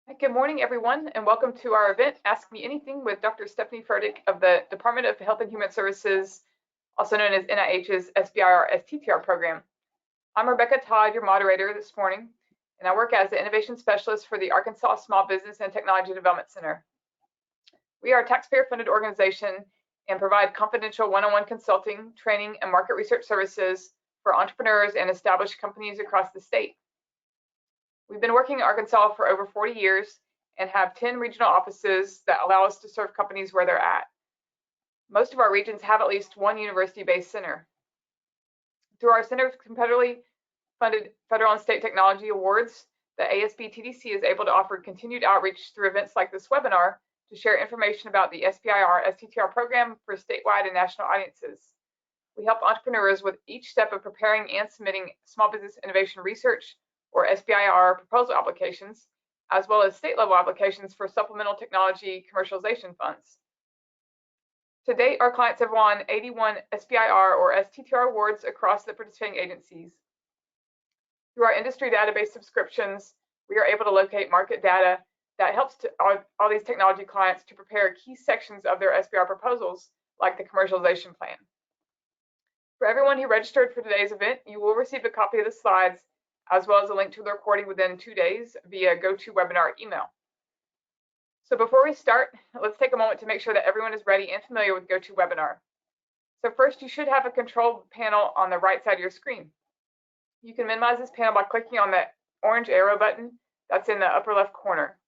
Good morning, everyone, and welcome to our event, Ask Me Anything with Dr. Stephanie Fertig of the Department of Health and Human Services, also known as NIH's SBIR and STTR program. I'm Rebecca Todd, your moderator this morning, and I work as the Innovation Specialist for the Arkansas Small Business and Technology Development Center. We are a taxpayer-funded organization and provide confidential one-on-one consulting, training, and market research services for entrepreneurs and established companies across the state. We've been working in Arkansas for over 40 years and have 10 regional offices that allow us to serve companies where they're at. Most of our regions have at least one university-based center. Through our Center of Competitively Funded Federal and State Technology Awards, the ASBTDC is able to offer continued outreach through events like this webinar to share information about the SBIR and STTR program for statewide and national audiences. We help entrepreneurs with each step of preparing and submitting small business innovation research or SBIR proposal applications, as well as state-level applications for supplemental technology commercialization funds. To date, our clients have won 81 SBIR or STTR awards across the participating agencies. Through our industry database subscriptions, we are able to locate market data that helps all these technology clients to prepare key sections of their SBIR proposals, like the commercialization plan. For everyone who registered for today's event, you will receive a copy of the slides as well as a link to the recording within 2 days via GoToWebinar email. So before we start, let's take a moment to make sure that everyone is ready and familiar with GoToWebinar. So first, you should have a control panel on the right side of your screen. You can minimize this panel by clicking on the orange arrow button that's in the upper left corner.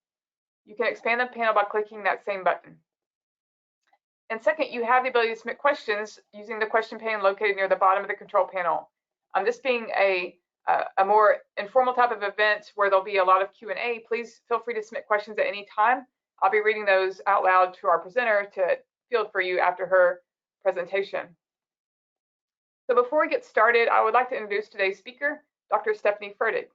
You can expand the panel by clicking that same button. And second, you have the ability to submit questions using the question pane located near the bottom of the control panel. This being a more informal type of event where there'll be a lot of Q&A, please feel free to submit questions at any time. I'll be reading those out loud to our presenter to field for you after her presentation. So before we get started, I would like to introduce today's speaker, Dr. Stephanie Fertig.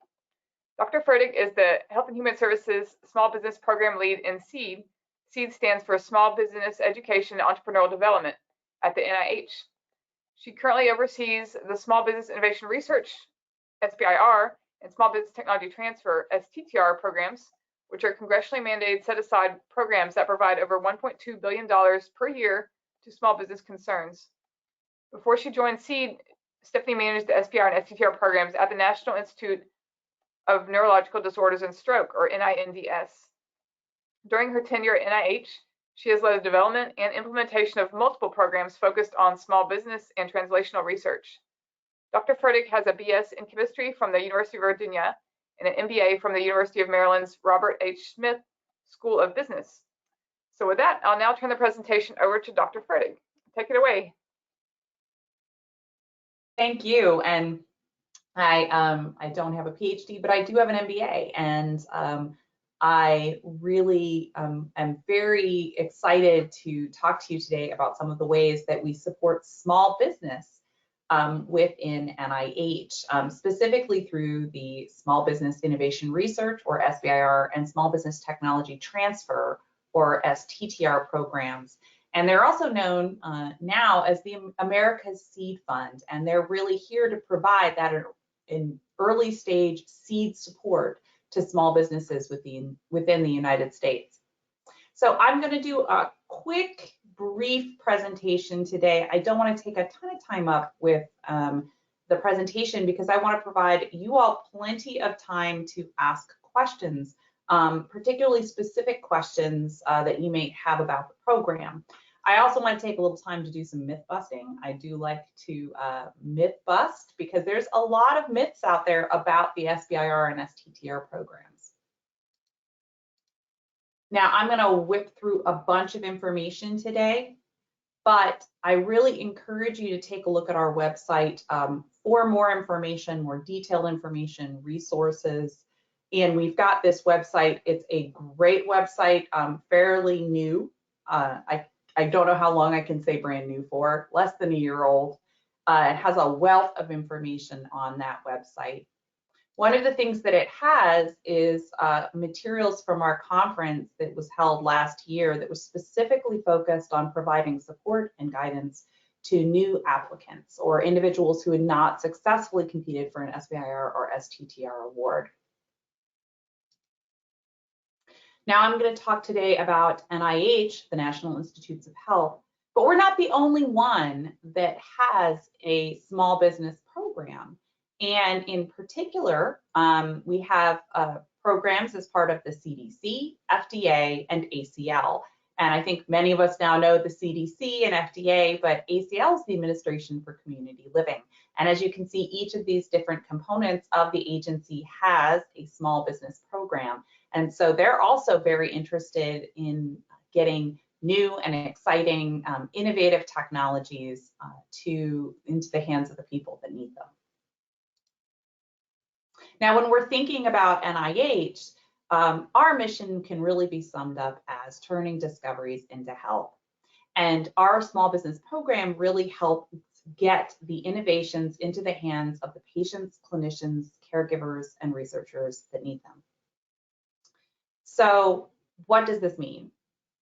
Dr. Fertig is the Health and Human Services Small Business Program Lead in SEED. SEED stands for Small Business Education and Entrepreneurial Development at the NIH. She currently oversees the Small Business Innovation Research SBIR and Small Business Technology Transfer STTR programs, which are congressionally mandated set-aside programs that provide over $1.2 billion per year to small business concerns. Before she joined SEED, Stephanie managed the SBIR and STTR programs at the National Institute of Neurological Disorders and Stroke, or NINDS. During her tenure at NIH, she has led the development and implementation of multiple programs focused on small business and translational research. Dr. Fertig has a BS in chemistry from the University of Virginia and an MBA from the University of Maryland's Robert H. Smith School of Business. So with that, I'll now turn the presentation over to Dr. Fertig. Take it away. Thank you. And I don't have a PhD, but I do have an MBA, and I really am very excited to talk to you today about some of the ways that we support small business within NIH, specifically through the Small Business Innovation Research, or SBIR, and Small Business Technology Transfer, or STTR programs. And they're also known now as the America's Seed Fund, and they're really here to provide that in early stage seed support to small businesses within the United States. So I'm going to do a quick, brief presentation today. I don't want to take a ton of time up with the presentation because I want to provide you all plenty of time to ask questions, particularly specific questions that you may have about the program. I also want to take a little time to do some myth busting. I do like to myth bust because there's a lot of myths out there about the SBIR and STTR programs. Now, I'm going to whip through a bunch of information today, but I really encourage you to take a look at our website for more information, more detailed information, resources. And we've got this website. It's a great website, fairly new. I don't know how long I can say brand new for, less than a year old. It has a wealth of information on that website. One of the things that it has is materials from our conference that was held last year that was specifically focused on providing support and guidance to new applicants or individuals who had not successfully competed for an SBIR or STTR award. Now I'm going to talk today about NIH, the National Institutes of Health, but we're not the only one that has a small business program. And in particular, we have programs as part of the CDC, FDA, and ACL. And I think many of us now know the CDC and FDA, but ACL is the Administration for Community Living. And as you can see, each of these different components of the agency has a small business program. And so they're also very interested in getting new and exciting, innovative technologies into the hands of the people that need them. Now, when we're thinking about NIH, our mission can really be summed up as turning discoveries into help. And our small business program really helps get the innovations into the hands of the patients, clinicians, caregivers, and researchers that need them. So what does this mean?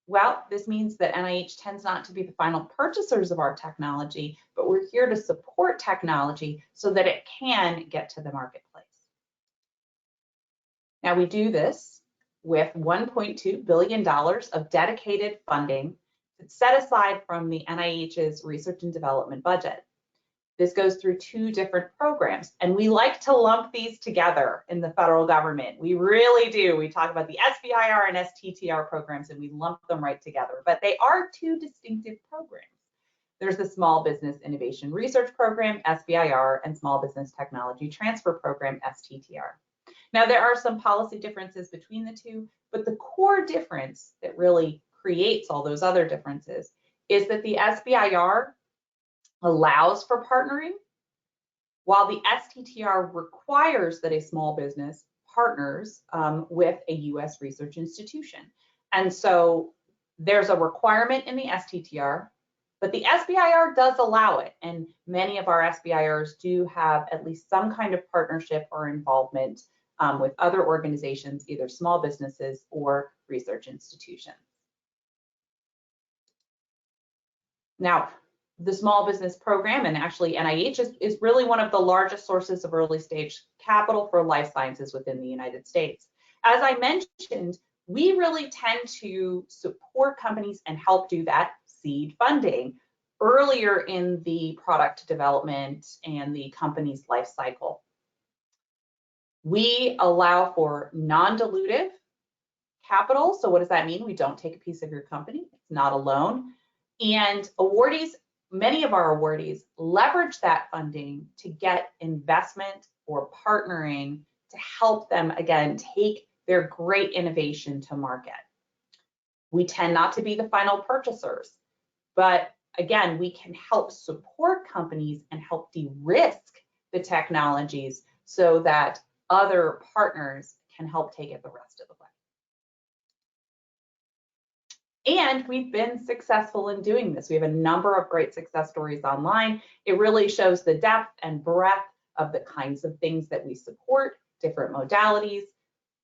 Well, this means that NIH tends not to be the final purchasers of our technology, but we're here to support technology so that it can get to the marketplace. Now, we do this with $1.2 billion of dedicated funding that's set aside from the NIH's research and development budget. This goes through two different programs, and we like to lump these together in the federal government. We really do. We talk about the SBIR and STTR programs, and we lump them right together, but they are two distinctive programs. There's the Small Business Innovation Research Program, SBIR, and Small Business Technology Transfer Program, STTR. Now, there are some policy differences between the two, but the core difference that really creates all those other differences is that the SBIR allows for partnering, while the STTR requires that a small business partners with a US research institution. And so there's a requirement in the STTR, but the SBIR does allow it. And many of our SBIRs do have at least some kind of partnership or involvement with other organizations, either small businesses or research institutions. Now, the small business program, and actually NIH is really one of the largest sources of early stage capital for life sciences within the United States. As I mentioned, we really tend to support companies and help do that seed funding earlier in the product development and the company's life cycle. We allow for non-dilutive capital. So what does that mean? We don't take a piece of your company. It's not a loan. And awardees, many of our awardees leverage that funding to get investment or partnering to help them, again, take their great innovation to market. We tend not to be the final purchasers, but again, we can help support companies and help de-risk the technologies so that other partners can help take it the rest of the way. And we've been successful in doing this. We have a number of great success stories online. It really shows the depth and breadth of the kinds of things that we support, different modalities,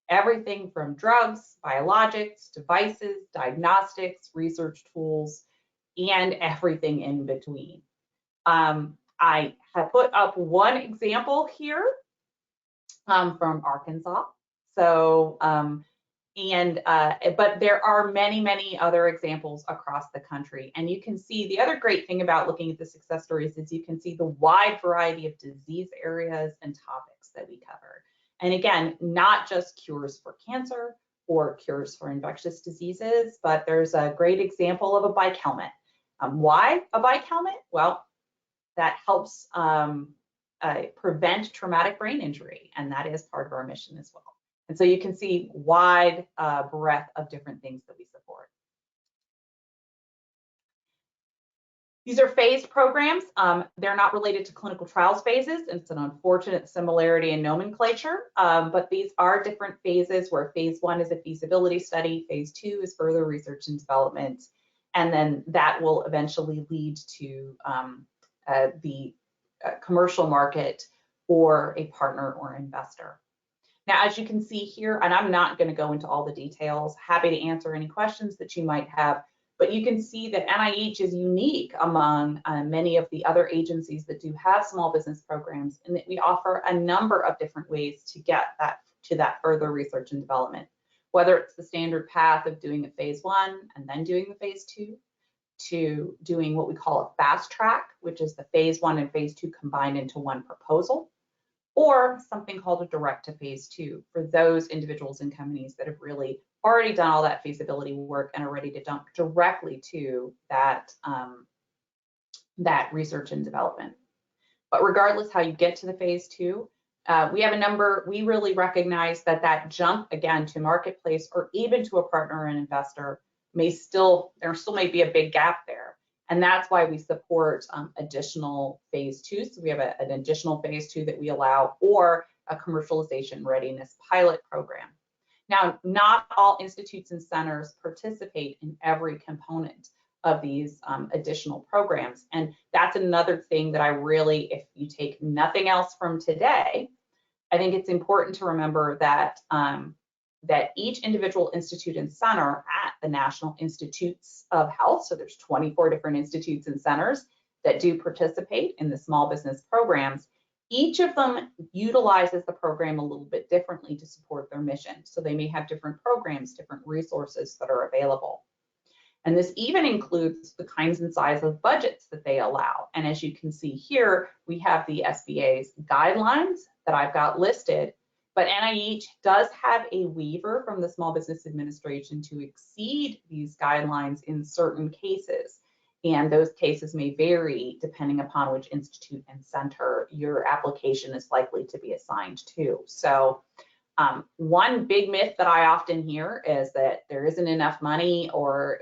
everything from drugs, biologics, devices, diagnostics, research tools, and everything in between. I have put up one example here from Arkansas. So, but there are many, many other examples across the country. And you can see the other great thing about looking at the success stories is you can see the wide variety of disease areas and topics that we cover. And again, not just cures for cancer or cures for infectious diseases, but there's a great example of a bike helmet. Why a bike helmet? Well, that helps prevent traumatic brain injury, and that is part of our mission as well. And so you can see wide breadth of different things that we support. These are phased programs. They're not related to clinical trials phases. It's an unfortunate similarity in nomenclature, but these are different phases where phase 1 is a feasibility study, phase 2 is further research and development, and then that will eventually lead to the commercial market or a partner or investor. Now, as you can see here, and I'm not going to go into all the details, happy to answer any questions that you might have, but you can see that NIH is unique among many of the other agencies that do have small business programs, and that we offer a number of different ways to get that to that further research and development. whether it's the standard path of doing a phase 1 and then doing the phase 2, to doing what we call a fast track, which is the phase 1 and phase 2 combined into one proposal, or something called a direct to phase 2 for those individuals and companies that have really already done all that feasibility work and are ready to jump directly to that, that research and development. But regardless how you get to the phase 2, we have a number, we really recognize that that jump again to marketplace or even to a partner or an investor there still may be a big gap there. And that's why we support additional phase 2s. So we have an additional phase 2 that we allow, or a commercialization readiness pilot program. Now, not all institutes and centers participate in every component of these additional programs. And that's another thing that I really, if you take nothing else from today, I think it's important to remember that that each individual institute and center at the National Institutes of Health, so there's 24 different institutes and centers that do participate in the small business programs, each of them utilizes the program a little bit differently to support their mission. So they may have different programs, different resources that are available. And this even includes the kinds and size of budgets that they allow. And as you can see here, we have the SBA's guidelines that I've got listed, but NIH does have a waiver from the Small Business Administration to exceed these guidelines in certain cases. And those cases may vary depending upon which institute and center your application is likely to be assigned to. So one big myth that I often hear is that there isn't enough money, or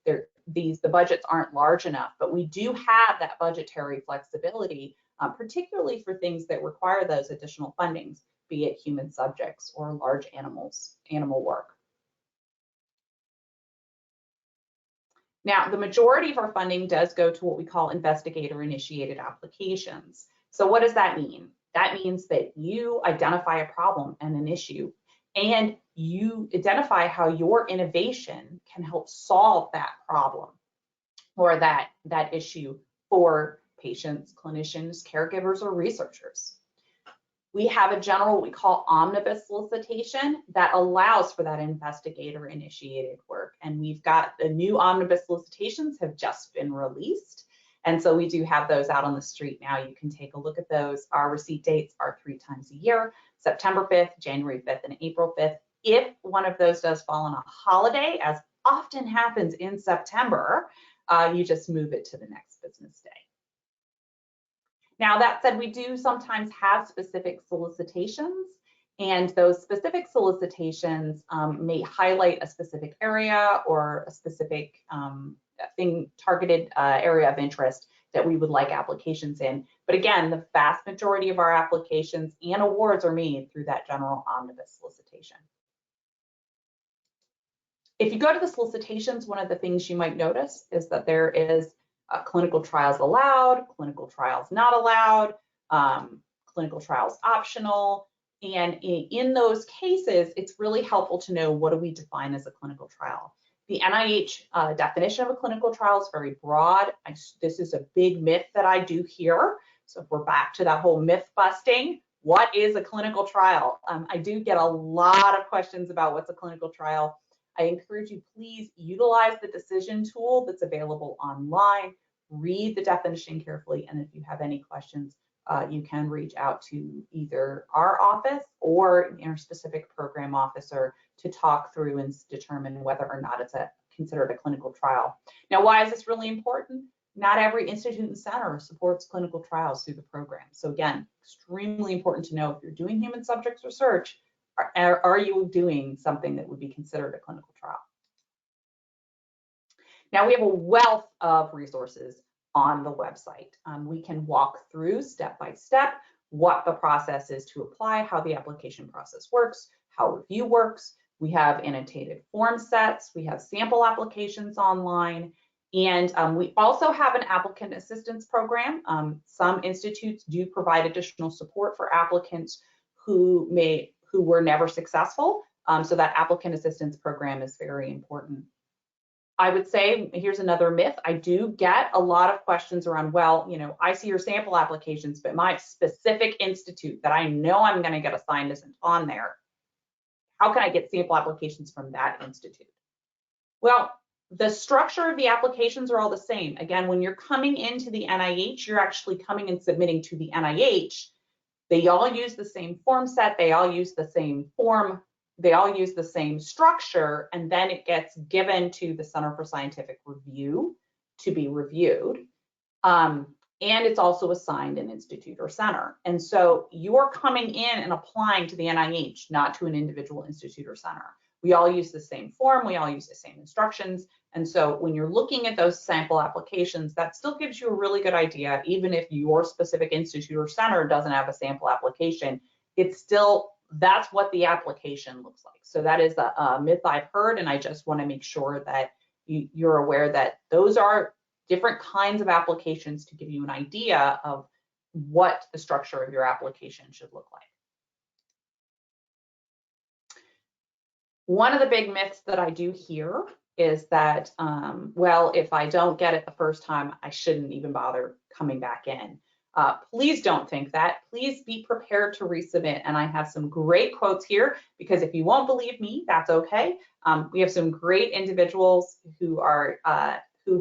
the budgets aren't large enough, but we do have that budgetary flexibility, particularly for things that require those additional fundings, be it human subjects or large animal work. Now, the majority of our funding does go to what we call investigator-initiated applications. So what does that mean? That means that you identify a problem and an issue, and you identify how your innovation can help solve that problem or that issue for patients, clinicians, caregivers, or researchers. We have a general, what we call omnibus solicitation, that allows for that investigator-initiated work. And we've got the new omnibus solicitations have just been released. And so we do have those out on the street now. You can take a look at those. Our receipt dates are 3 times a year, September 5th, January 5th, and April 5th. If one of those does fall on a holiday, as often happens in September, you just move it to the next business day. Now, that said, we do sometimes have specific solicitations, and those specific solicitations may highlight a specific area or a specific targeted area of interest that we would like applications in. But again, the vast majority of our applications and awards are made through that general omnibus solicitation. If you go to the solicitations, one of the things you might notice is that there is clinical trials allowed, clinical trials not allowed, clinical trials optional. And in those cases, it's really helpful to know, what do we define as a clinical trial? The NIH definition of a clinical trial is very broad. This is a big myth that I do hear. So if we're back to that whole myth busting, what is a clinical trial? I do get a lot of questions about what's a clinical trial. I encourage you, please utilize the decision tool that's available online. Read the definition carefully, and if you have any questions, you can reach out to either our office or our specific program officer to talk through and determine whether or not it's considered a clinical trial. Now, why is this really important? Not every institute and center supports clinical trials through the program. So again, extremely important to know, if you're doing human subjects research, are you doing something that would be considered a clinical trial? Now, we have a wealth of resources on the website. We can walk through step by step what the process is to apply, how the application process works, how review works. We have annotated form sets. We have sample applications online. And we also have an applicant assistance program. Some institutes do provide additional support for applicants who were never successful. So that applicant assistance program is very important. I would say, here's another myth. I do get a lot of questions around, well, you know, I see your sample applications, but my specific institute that I know I'm going to get assigned isn't on there. how can I get sample applications from that institute? Well, the structure of the applications are all the same. Again, when you're coming into the NIH, you're actually coming and submitting to the NIH. They all use the same form set, they all use the same form, they all use the same structure, and then it gets given to the Center for Scientific Review to be reviewed. And it's also assigned an institute or center. And so you're coming in and applying to the NIH, not to an individual institute or center. We all use the same form, we all use the same instructions. And so when you're looking at those sample applications, that still gives you a really good idea, even if your specific institute or center doesn't have a sample application, it's still, that's what the application looks like. So that is a myth I've heard, and I just want to make sure that you're aware that those are different kinds of applications to give you an idea of what the structure of your application should look like. One of the big myths that I do hear is that, well, if I don't get it the first time, I shouldn't even bother coming back in. Please don't think that. Please be prepared to resubmit. And I have some great quotes here, because if you won't believe me, that's okay. We have some great individuals who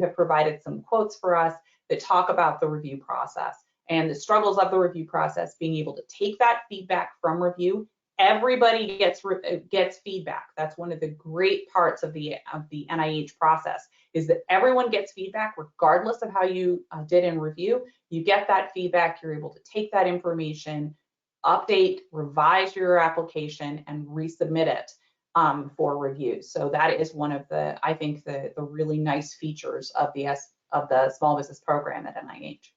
have provided some quotes for us that talk about the review process and the struggles of the review process, being able to take that feedback from review. Everybody gets feedback. That's one of the great parts of the NIH process, is that everyone gets feedback regardless of how you did in review. You get that feedback, you're able to take that information, update, revise your application, and resubmit it for review. So that is one of the, I think, the really nice features of the small business program at NIH.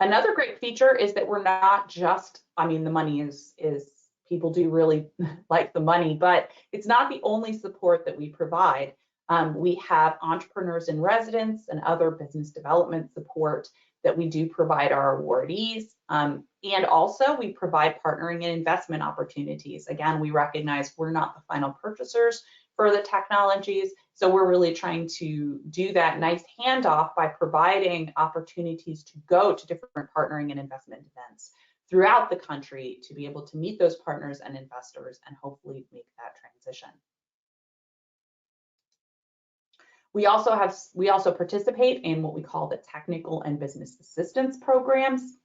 Another great feature is that we're not just, I mean, the money is people do really like the money, but it's not the only support that we provide. We have entrepreneurs in residence and other business development support that we do provide our awardees. And also we provide partnering and investment opportunities. Again, we recognize we're not the final purchasers for the technologies, so we're really trying to do that nice handoff by providing opportunities to go to different partnering and investment events throughout the country to be able to meet those partners and investors and hopefully make that transition. We also participate in what we call the technical and business assistance programs.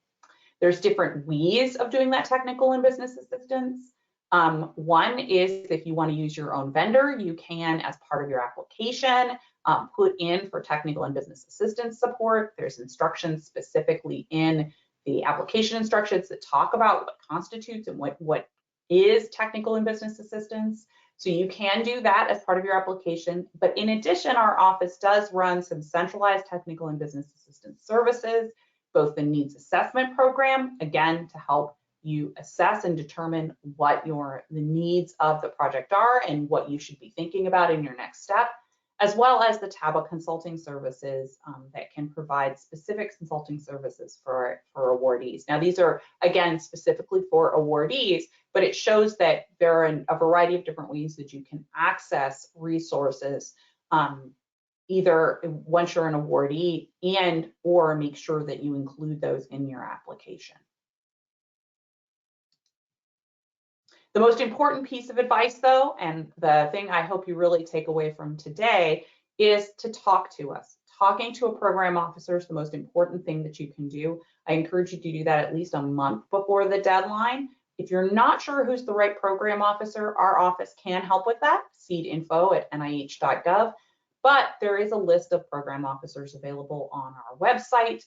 There's different ways of doing that technical and business assistance. One is if you want to use your own vendor, you can, as part of your application, put in for technical and business assistance support. There's instructions specifically in the application instructions that talk about what constitutes and what is technical and business assistance. So you can do that as part of your application. But in addition, our office does run some centralized technical and business assistance services, both the needs assessment program, again, to help you assess and determine what the needs of the project are and what you should be thinking about in your next step, as well as the TABA consulting services that can provide specific consulting services for awardees. Now, these are, again, specifically for awardees, but it shows that there are a variety of different ways that you can access resources, either once you're an awardee or make sure that you include those in your application. The most important piece of advice, though, and the thing I hope you really take away from today, is to talk to us. Talking to a program officer is the most important thing that you can do. I encourage you to do that at least a month before the deadline. If you're not sure who's the right program officer, our office can help with that, seedinfo@nih.gov. But there is a list of program officers available on our website.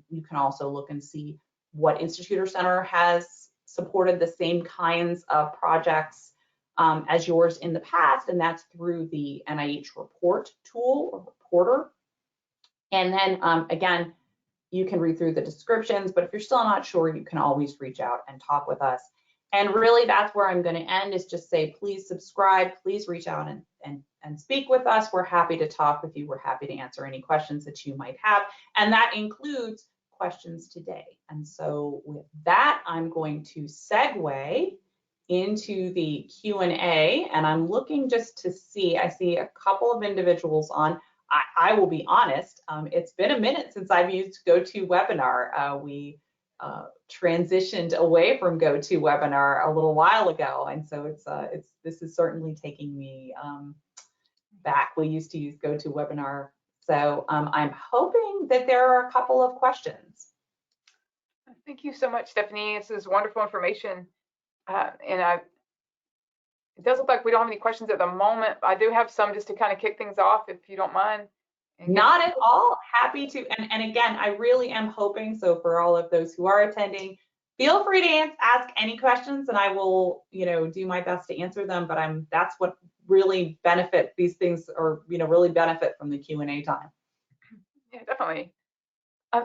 You can also look and see what institute or center has supported the same kinds of projects as yours in the past, and that's through the NIH report tool or reporter. And then again, you can read through the descriptions, but if you're still not sure, you can always reach out and talk with us. And really, that's where I'm going to end, is just say, please subscribe, please reach out and speak with us. We're happy to talk with you. We're happy to answer any questions that you might have. And that includes questions today. And so with that, I'm going to segue into the Q&A, and I'm looking just to see, I see a couple of individuals on. I will be honest, it's been a minute since I've used GoToWebinar. We transitioned away from GoToWebinar a little while ago, and so this is certainly taking me back. We used to use GoToWebinar, so I'm hoping that there are a couple of questions. Thank you so much, Stephanie. This is wonderful information, and it does look like we don't have any questions at the moment. I do have some just to kind of kick things off, if you don't mind. Not at all. Happy to. And again, I really am hoping, so for all of those who are attending, feel free to ask any questions, and I will, do my best to answer them. But that's what really benefit these things, or really benefit from the Q&A time. Yeah, definitely.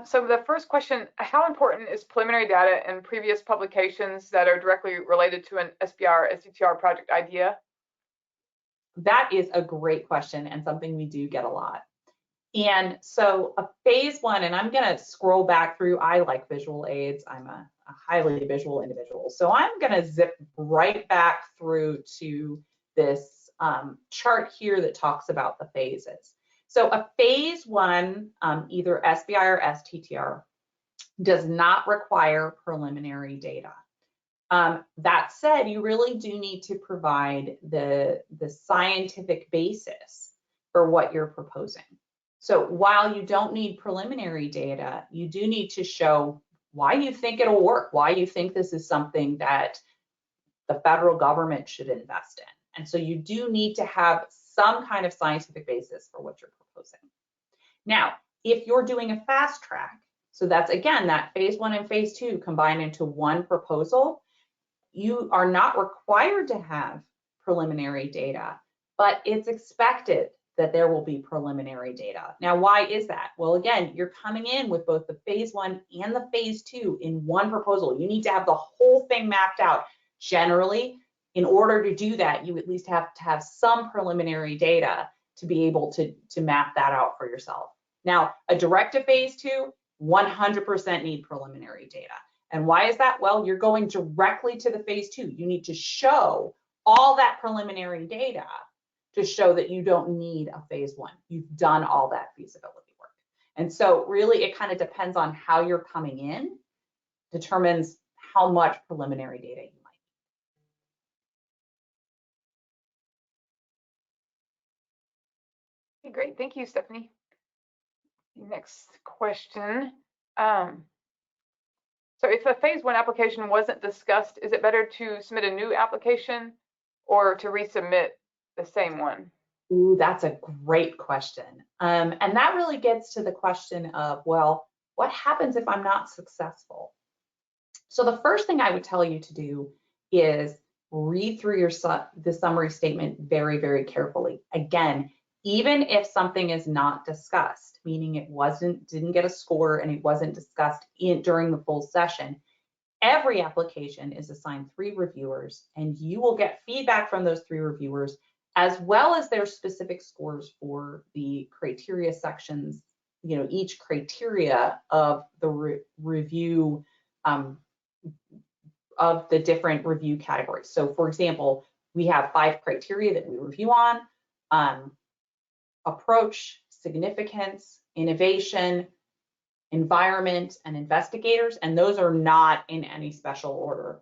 So the first question: how important is preliminary data in previous publications that are directly related to an SBIR or STTR project idea? That is a great question, and something we do get a lot. And so a phase 1, and I'm going to scroll back through. I like visual aids. I'm a highly visual individual. So I'm going to zip right back through to this chart here that talks about the phases. So a phase 1, either SBIR or STTR, does not require preliminary data. That said, you really do need to provide the scientific basis for what you're proposing. So while you don't need preliminary data, you do need to show why you think it'll work, why you think this is something that the federal government should invest in. And so you do need to have some kind of scientific basis for what you're proposing. Now, if you're doing a fast track, so that's again that phase 1 and phase 2 combined into one proposal, you are not required to have preliminary data, but it's expected that there will be preliminary data. Now, why is that? Well, again, you're coming in with both the phase 1 and the phase 2 in one proposal. You need to have the whole thing mapped out. Generally, in order to do that, you at least have to have some preliminary data to be able to map that out for yourself. Now, a direct to phase 2, 100% need preliminary data. And why is that? Well, you're going directly to the phase 2. You need to show all that preliminary data to show that you don't need a phase 1. You've done all that feasibility work. And so really it kind of depends on how you're coming in, determines how much preliminary data you might need. Okay, great. Thank you, Stephanie. Next question. So if the phase 1 application wasn't discussed, is it better to submit a new application or to resubmit the same one? Ooh, that's a great question. And that really gets to the question of, well, what happens if I'm not successful? So the first thing I would tell you to do is read through the summary statement very, very carefully. Again, even if something is not discussed, meaning it didn't get a score and it wasn't discussed during the full session, every application is assigned 3 reviewers, and you will get feedback from those 3 reviewers, as well as their specific scores for the criteria sections, each criteria of the review of the different review categories. So for example, we have 5 criteria that we review on: approach, significance, innovation, environment, and investigators, and those are not in any special order.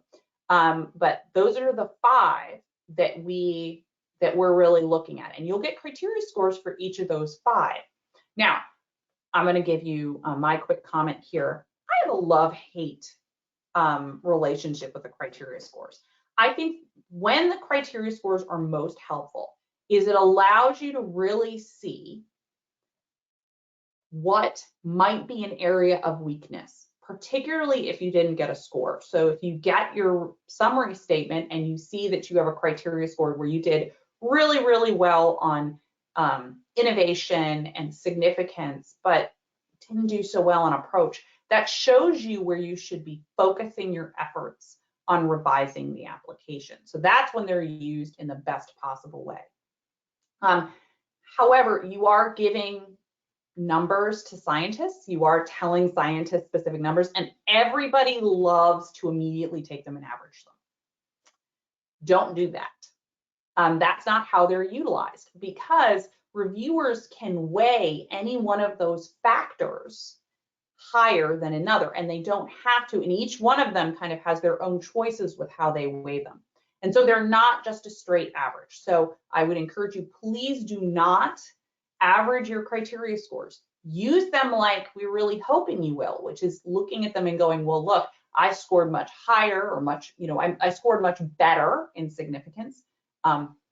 But those are the 5 that we're really looking at, and you'll get criteria scores for each of those 5. Now, I'm going to give you my quick comment here. I have a love-hate relationship with the criteria scores. I think when the criteria scores are most helpful is it allows you to really see what might be an area of weakness, particularly if you didn't get a score. So if you get your summary statement and you see that you have a criteria score where you did really, really well on innovation and significance, but didn't do so well on approach, that shows you where you should be focusing your efforts on revising the application. So that's when they're used in the best possible way. However, you are giving numbers to scientists, you are telling scientists specific numbers, and everybody loves to immediately take them and average them. Don't do that. That's not how they're utilized, because reviewers can weigh any one of those factors higher than another, and they don't have to, and each one of them kind of has their own choices with how they weigh them. And so they're not just a straight average. So I would encourage you, please do not average your criteria scores. Use them like we're really hoping you will, which is looking at them and going, well, look, I scored much higher, or much, I scored much better in significance.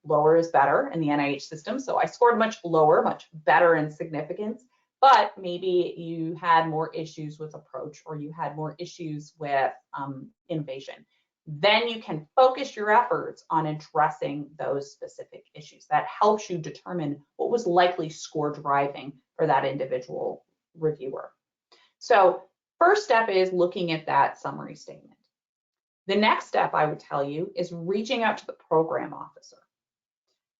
Lower is better in the NIH system. So I scored much lower, much better in significance, but maybe you had more issues with approach, or you had more issues with innovation. Then you can focus your efforts on addressing those specific issues. That helps you determine what was likely score driving for that individual reviewer. So first step is looking at that summary statement. The next step I would tell you is reaching out to the program officer.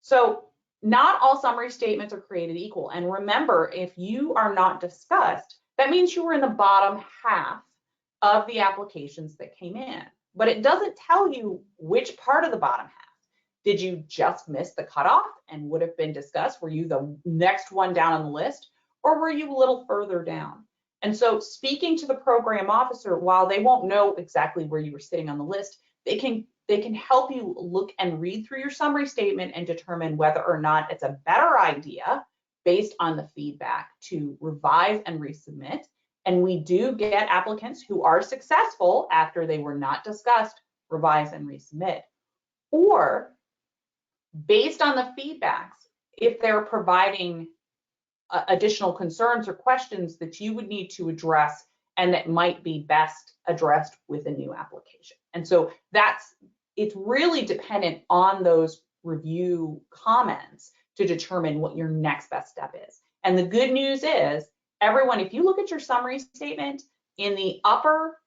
So not all summary statements are created equal. And remember, if you are not discussed, that means you were in the bottom half of the applications that came in. But it doesn't tell you which part of the bottom half. Did you just miss the cutoff and would have been discussed? Were you the next one down on the list, or were you a little further down? And so speaking to the program officer, while they won't know exactly where you were sitting on the list, they can help you look and read through your summary statement and determine whether or not it's a better idea based on the feedback to revise and resubmit. And we do get applicants who are successful after they were not discussed, revise and resubmit. Or based on the feedbacks, if they're providing additional concerns or questions that you would need to address and that might be best addressed with a new application. And so it's really dependent on those review comments to determine what your next best step is. And the good news is, everyone, if you look at your summary statement, in the upper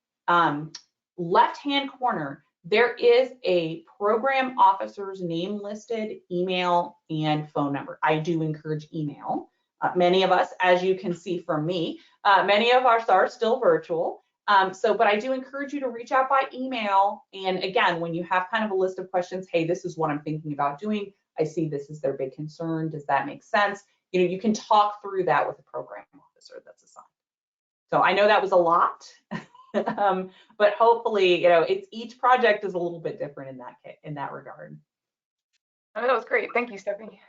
left-hand corner, there is a program officer's name listed, email, and phone number. I do encourage email. Many of us, as you can see from me, many of us are still virtual. But I do encourage you to reach out by email. And again, when you have kind of a list of questions, hey, this is what I'm thinking about doing. I see this is their big concern. Does that make sense? You can talk through that with the program officer that's assigned. So I know that was a lot, but hopefully, each project is a little bit different in that regard. Oh, that was great. Thank you, Stephanie.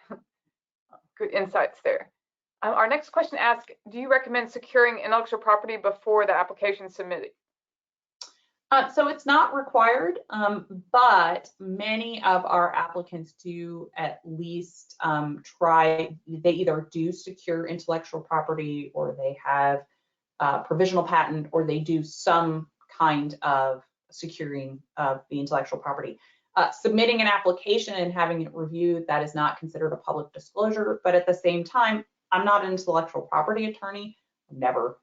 Good insights there. Our next question asks, do you recommend securing intellectual property before the application is submitted? So it's not required, but many of our applicants do at least try. They either do secure intellectual property, or they have provisional patent, or they do some kind of securing of the intellectual property. Submitting an application and having it reviewed, that is not considered a public disclosure, but at the same time, I'm not an intellectual property attorney. I've never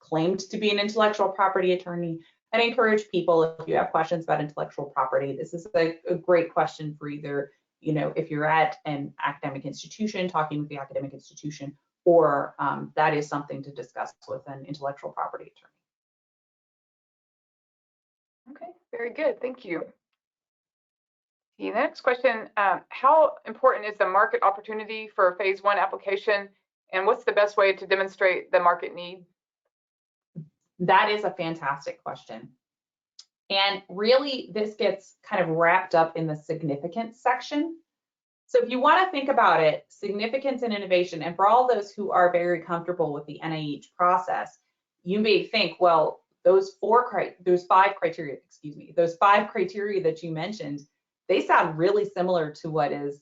claimed to be an intellectual property attorney. I'd encourage people, if you have questions about intellectual property, this is a great question for either, if you're at an academic institution, talking with the academic institution, or that is something to discuss with an intellectual property attorney. Okay, very good. Thank you. The next question, how important is the market opportunity for a phase 1 application, and what's the best way to demonstrate the market need? That is a fantastic question. And really, this gets kind of wrapped up in the significance section. So if you want to think about it, significance and innovation, and for all those who are very comfortable with the NIH process, you may think, well, those five criteria that you mentioned, they sound really similar to what is,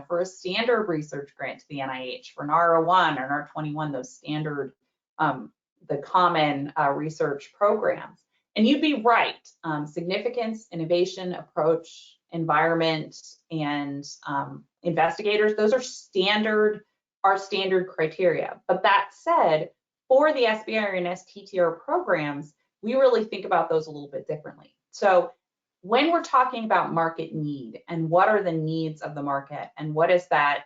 for a standard research grant to the NIH, for an R01 or an R21, those standard, the common research programs. And you'd be right. Significance, innovation, approach, environment, and investigators, those are standard criteria. But that said, for the SBIR and STTR programs, we really think about those a little bit differently. So when we're talking about market need and what are the needs of the market and what is that,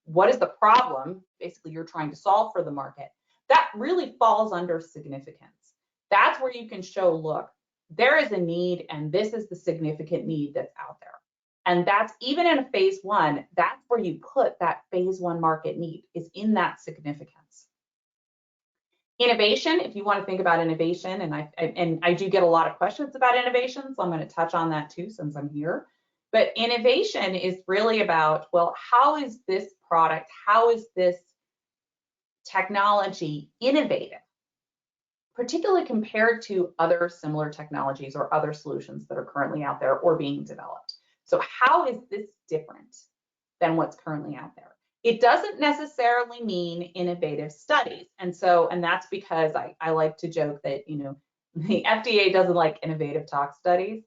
what is the problem basically you're trying to solve for the market, that really falls under significance. That's where you can show, look, there is a need and this is the significant need that's out there. And that's even in a phase 1, that's where you put that phase 1 market need, is in that significance. Innovation, if you want to think about innovation, and I do get a lot of questions about innovation, so I'm going to touch on that too since I'm here. But innovation is really about, well, how is this product, how is this technology innovative, particularly compared to other similar technologies or other solutions that are currently out there or being developed. So how is this different than what's currently out there? It doesn't necessarily mean innovative studies. And that's because I like to joke that, you know, the FDA doesn't like innovative tox studies.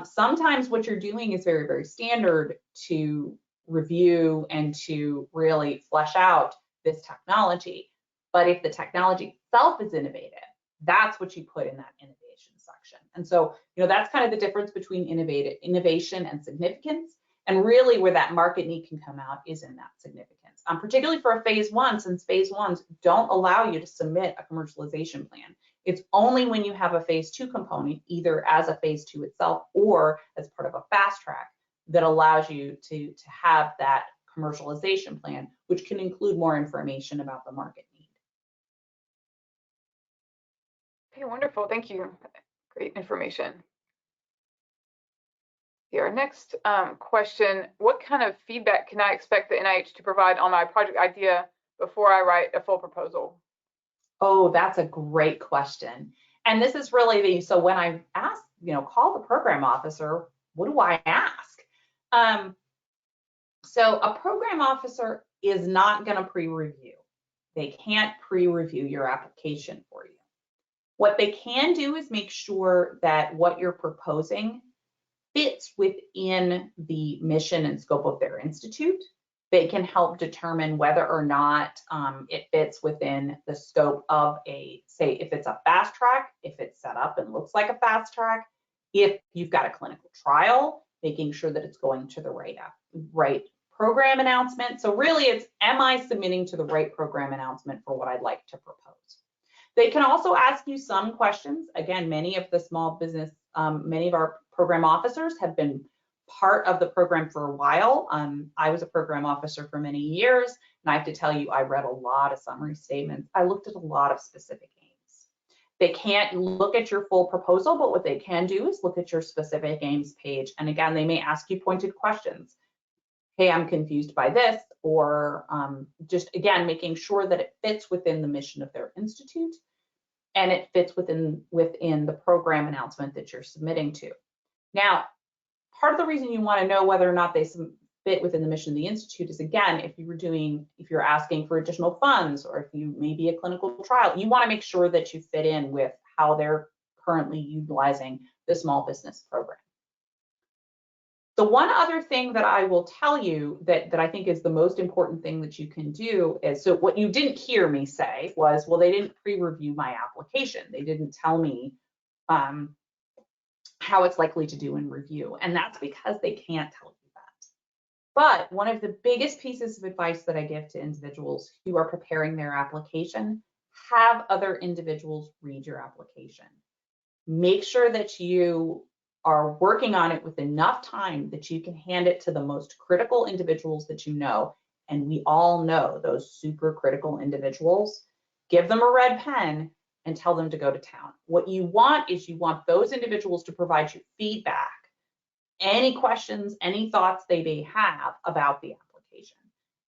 Sometimes what you're doing is very, very standard to review and to really flesh out this technology. But if the technology itself is innovative, that's what you put in that innovation section. And so, you know, that's kind of the difference between innovation and significance. And really where that market need can come out is in that significance. Particularly for a phase 1, since phase 1s don't allow you to submit a commercialization plan. It's only when you have a phase 2 component, either as a phase 2 itself or as part of a fast track, that allows you to have that commercialization plan, which can include more information about the market need. Okay, wonderful. Thank you. Great information. Our next question, what kind of feedback can I expect the NIH to provide on my project idea before I write a full proposal? Oh, that's a great question. And this is really so when I ask, you know, call the program officer, what do I ask? So a program officer is not going to pre-review. They can't pre-review your application for you. What they can do is make sure that what you're proposing fits within the mission and scope of their institute. They can help determine whether or not it fits within the scope of say, if it's a fast track, if it's set up and looks like a fast track, if you've got a clinical trial, making sure that it's going to the right program announcement. So really it's, am I submitting to the right program announcement for what I'd like to propose? They can also ask you some questions. Again, many of the small business, many of our program officers have been part of the program for a while. I was a program officer for many years, and I have to tell you, I read a lot of summary statements. I looked at a lot of specific aims. They can't look at your full proposal, but what they can do is look at your specific aims page. And again, they may ask you pointed questions. Hey, I'm confused by this, or just again, making sure that it fits within the mission of their institute and it fits within the program announcement that you're submitting to. Now, part of the reason you want to know whether or not they fit within the mission of the institute is, again, if you're asking for additional funds, or if you may be a clinical trial, you want to make sure that you fit in with how they're currently utilizing the small business program. The one other thing that I will tell you that I think is the most important thing that you can do is, so what you didn't hear me say was, well, they didn't pre-review my application. They didn't tell me how it's likely to do in review. And that's because they can't tell you that. But one of the biggest pieces of advice that I give to individuals who are preparing their application, have other individuals read your application. Make sure that you are working on it with enough time that you can hand it to the most critical individuals that you know. And we all know those super critical individuals. Give them a red pen and tell them to go to town. What you want is you want those individuals to provide you feedback, any questions, any thoughts they may have about the application.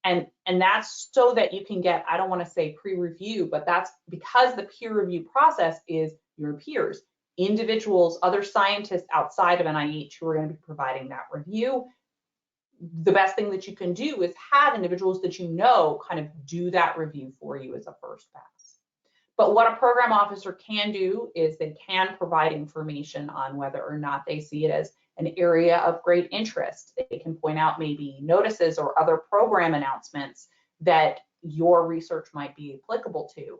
And that's so that you can get, I don't want to say pre-review, but that's because the peer review process is your peers, individuals, other scientists outside of NIH who are going to be providing that review. The best thing that you can do is have individuals that you know kind of do that review for you as a first pass. But what a program officer can do is they can provide information on whether or not they see it as an area of great interest. They can point out maybe notices or other program announcements that your research might be applicable to.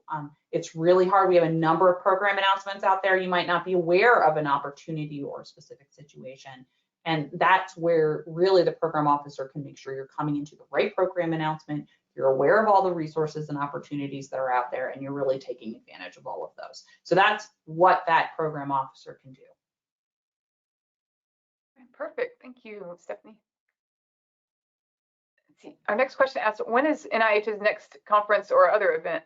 It's really hard. We have a number of program announcements out there. You might not be aware of an opportunity or a specific situation. And that's where really the program officer can make sure you're coming into the right program announcement, you're aware of all the resources and opportunities that are out there, and you're really taking advantage of all of those. So that's what that program officer can do. Perfect. Thank you, Stephanie. Let's see. Our next question asks, when is NIH's next conference or other event?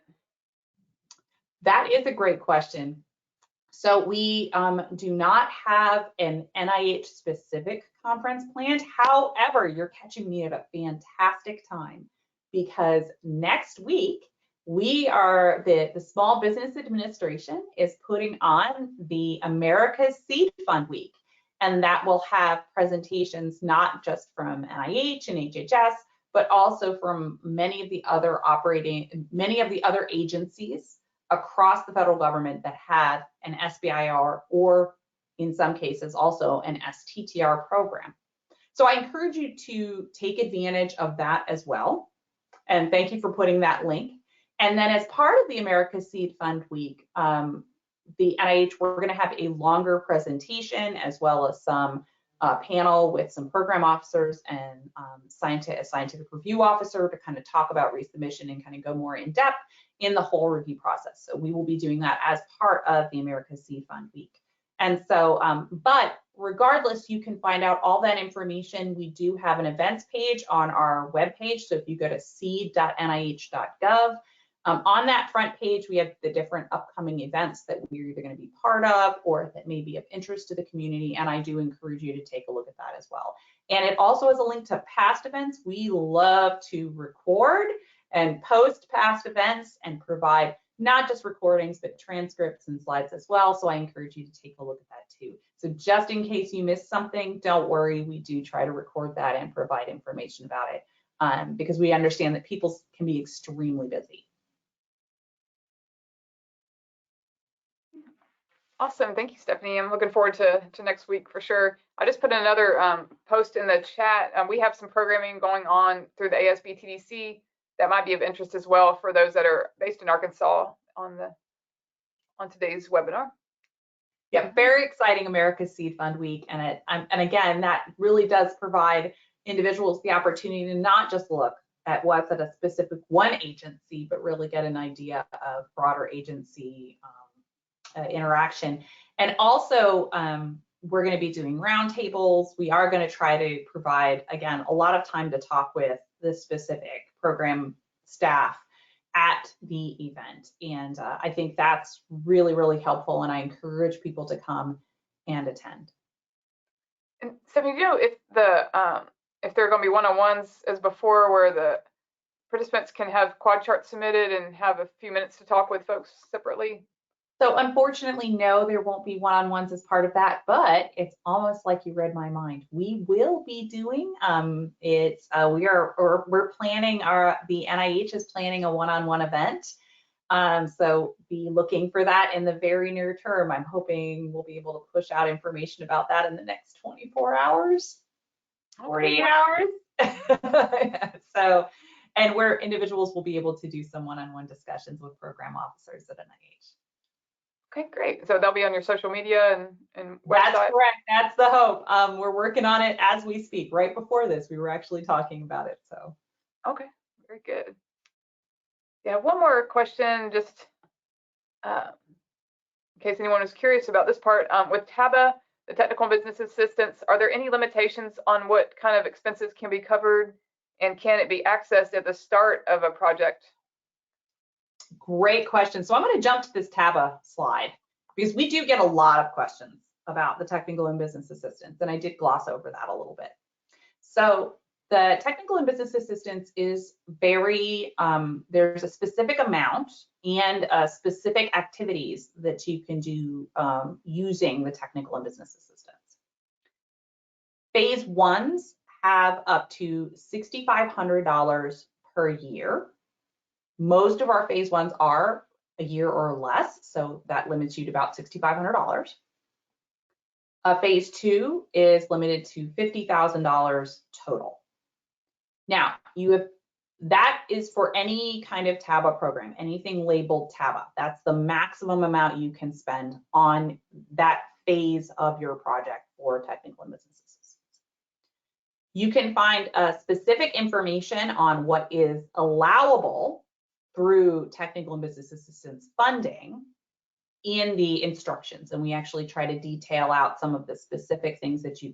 That is a great question. So we do not have an NIH specific conference planned. However, you're catching me at a fantastic time, because next week we are, the Small Business Administration is putting on the America's Seed Fund Week. And that will have presentations not just from NIH and HHS, but also from many of the other agencies across the federal government that have an SBIR, or in some cases also an STTR program. So I encourage you to take advantage of that as well. And thank you for putting that link. And then as part of the America's Seed Fund Week, the NIH, we're going to have a longer presentation as well as some panel with some program officers and a scientific review officer to kind of talk about resubmission and kind of go more in depth in the whole review process. So we will be doing that as part of the America's Seed Fund Week. And so, but regardless, you can find out all that information. We do have an events page on our webpage. So if you go to seed.nih.gov, on that front page, we have the different upcoming events that we're either going to be part of or that may be of interest to the community. And I do encourage you to take a look at that as well. And it also has a link to past events. We love to record and post past events and provide not just recordings, but transcripts and slides as well. So I encourage you to take a look at that too. So just in case you missed something, don't worry, we do try to record that and provide information about it, because we understand that people can be extremely busy. Awesome, thank you, Stephanie. I'm looking forward to next week for sure. I just put another post in the chat. We have some programming going on through the ASBTDC that might be of interest as well for those that are based in Arkansas on today's webinar. Yeah, very exciting America's Seed Fund Week, and again, that really does provide individuals the opportunity to not just look at what's at a specific one agency, but really get an idea of broader agency interaction. And also, we're going to be doing roundtables. We are going to try to provide, again, a lot of time to talk with the specific program staff at the event. And I think that's really, really helpful. And I encourage people to come and attend. And Stephanie, do you know if there are going to be one-on-ones as before, where the participants can have quad charts submitted and have a few minutes to talk with folks separately? So unfortunately, no, there won't be one-on-ones as part of that, but it's almost like you read my mind. We will be doing we're planning the NIH is planning a one-on-one event. So be looking for that in the very near term. I'm hoping we'll be able to push out information about that in the next 24 hours, 48 hours. So, and where individuals will be able to do some one-on-one discussions with program officers at NIH. Okay, great. So they'll be on your social media and website? That's correct. That's the hope. We're working on it as we speak. Right before this, we were actually talking about it. So. Okay, very good. Yeah, one more question, just in case anyone is curious about this part. With TABA, the Technical Business Assistance, are there any limitations on what kind of expenses can be covered, and can it be accessed at the start of a project? Great question. So I'm going to jump to this TABA slide because we do get a lot of questions about the Technical and Business Assistance, and I did gloss over that a little bit. So the Technical and Business Assistance is very, there's a specific amount and specific activities that you can do using the Technical and Business Assistance. Phase ones have up to $6,500 per year. Most of our phase ones are a year or less, so that limits you to about $6,500. Phase two is limited to $50,000 total. Now, that is for any kind of TABA program, anything labeled TABA. That's the maximum amount you can spend on that phase of your project for Technical and Business Assistance. You can find specific information on what is allowable through Technical and Business Assistance funding in the instructions, and we actually try to detail out some of the specific things that you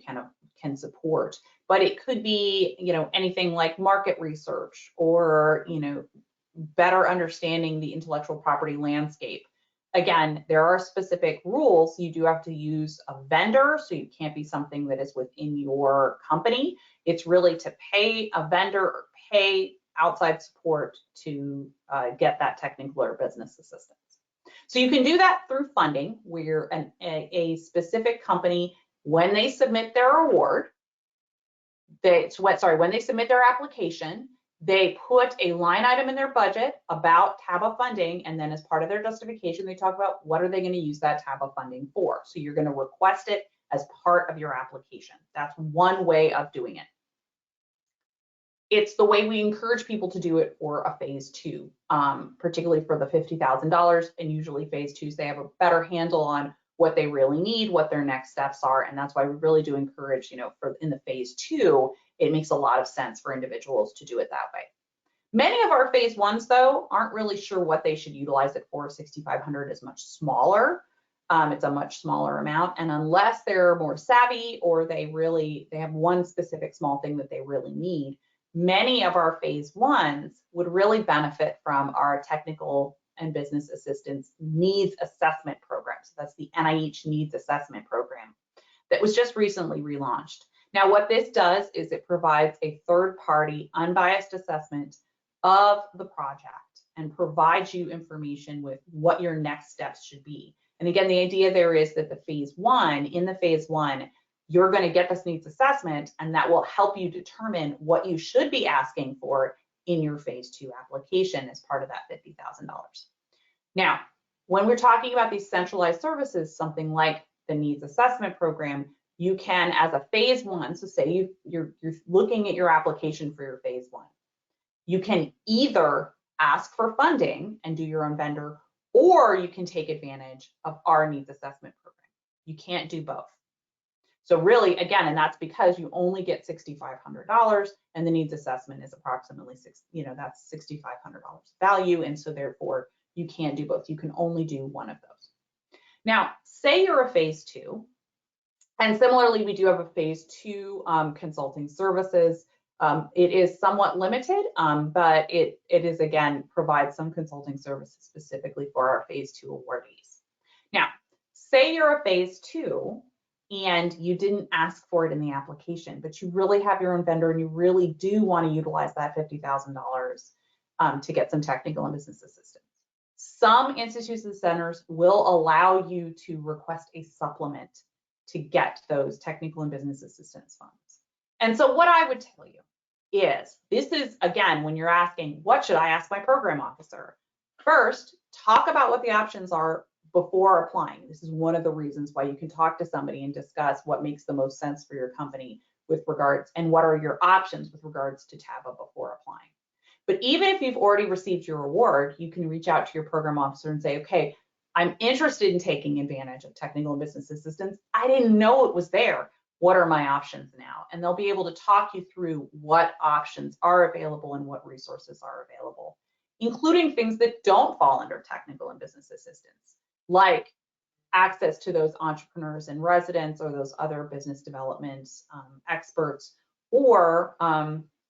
can support. But it could be, anything like market research or, better understanding the intellectual property landscape. again, there are specific rules. You do have to use a vendor, so you can't be something that is within your company. It's really to pay a vendor or pay outside support to get that technical or business assistance. So you can do that through funding, where a specific company, when they submit their award, when they submit their application, they put a line item in their budget about TABA funding, and then as part of their justification, they talk about what are they going to use that TABA funding for. So you're going to request it as part of your application. That's one way of doing it. It's the way we encourage people to do it for a phase 2, particularly for the $50,000. And usually phase 2s, they have a better handle on what they really need, what their next steps are. And that's why we really do encourage, for in the phase 2, it makes a lot of sense for individuals to do it that way. Many of our phase 1s, though, aren't really sure what they should utilize it for. 6,500 is much smaller. It's a much smaller amount. And unless they're more savvy or they have one specific small thing that they really need, many of our phase 1s would really benefit from our technical and business assistance needs assessment program. So that's the NIH needs assessment program that was just recently relaunched. Now, what this does is it provides a third-party unbiased assessment of the project and provides you information with what your next steps should be. And again, the idea there is that in the phase 1, you're going to get this needs assessment, and that will help you determine what you should be asking for in your phase 2 application as part of that $50,000. Now, when we're talking about these centralized services, something like the needs assessment program, you can, as a phase 1, so say you're looking at your application for your phase 1, you can either ask for funding and do your own vendor, or you can take advantage of our needs assessment program. You can't do both. So really, again, and that's because you only get $6,500, and the needs assessment is approximately that's $6,500 value, and so therefore you can't do both. You can only do one of those. Now, say you're a phase 2, and similarly, we do have a phase 2 consulting services. It is somewhat limited, but it is, again, provides some consulting services specifically for our phase 2 awardees. Now, say you're a phase 2 and you didn't ask for it in the application, but you really have your own vendor and you really do want to utilize that $50,000 to get some technical and business assistance. Some institutes and centers will allow you to request a supplement to get those technical and business assistance funds. And so what I would tell you is, this is, again, when you're asking, what should I ask my program officer? First, talk about what the options are before applying. This is one of the reasons why you can talk to somebody and discuss what makes the most sense for your company with regards, and what are your options with regards to TABA before applying. But even if you've already received your award, you can reach out to your program officer and say, okay, I'm interested in taking advantage of technical and business assistance. I didn't know it was there. What are my options now? And they'll be able to talk you through what options are available and what resources are available, including things that don't fall under technical and business assistance, like access to those entrepreneurs in residence or those other business development experts, or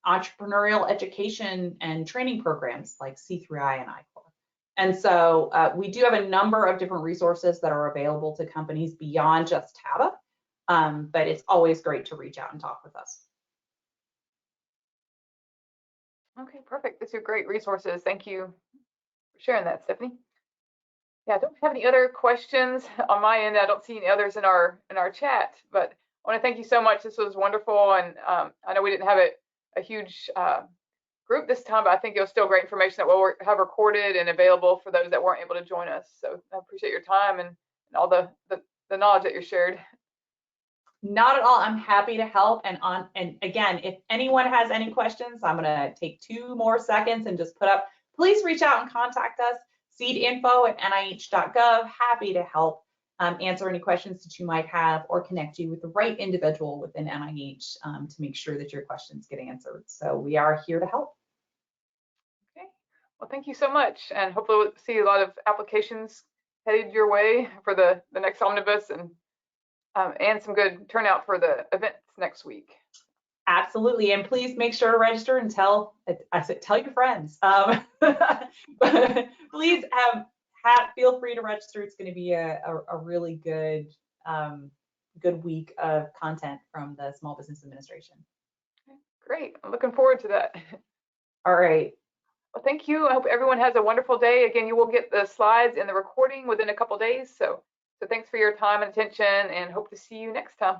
entrepreneurial education and training programs like C3I and I-Corps. And so we do have a number of different resources that are available to companies beyond just TABA, but it's always great to reach out and talk with us. Okay, perfect. These are great resources. Thank you for sharing that, Stephanie. Yeah, I don't have any other questions on my end. I don't see any others in our chat, but I want to thank you so much. This was wonderful, and I know we didn't have a huge group this time, but I think it was still great information that we'll have recorded and available for those that weren't able to join us. So I appreciate your time and all the knowledge that you shared. Not at all. I'm happy to help. And again, if anyone has any questions, I'm going to take 2 more seconds and just put up, please reach out and contact us, seedinfo@nih.gov. Happy to help answer any questions that you might have or connect you with the right individual within NIH to make sure that your questions get answered. So we are here to help. Okay. Well, thank you so much. And hopefully we'll see a lot of applications headed your way for the next omnibus, and some good turnout for the events next week. Absolutely, and please make sure to register and tell your friends. Please feel free to register. It's going to be a really good good week of content from the Small Business Administration. Great. I'm looking forward to that. All right. Well, thank you. I hope everyone has a wonderful day. Again, you will get the slides and the recording within a couple days. So thanks for your time and attention, and hope to see you next time.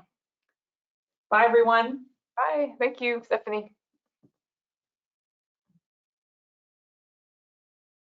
Bye, everyone. Bye. Thank you, Stephanie.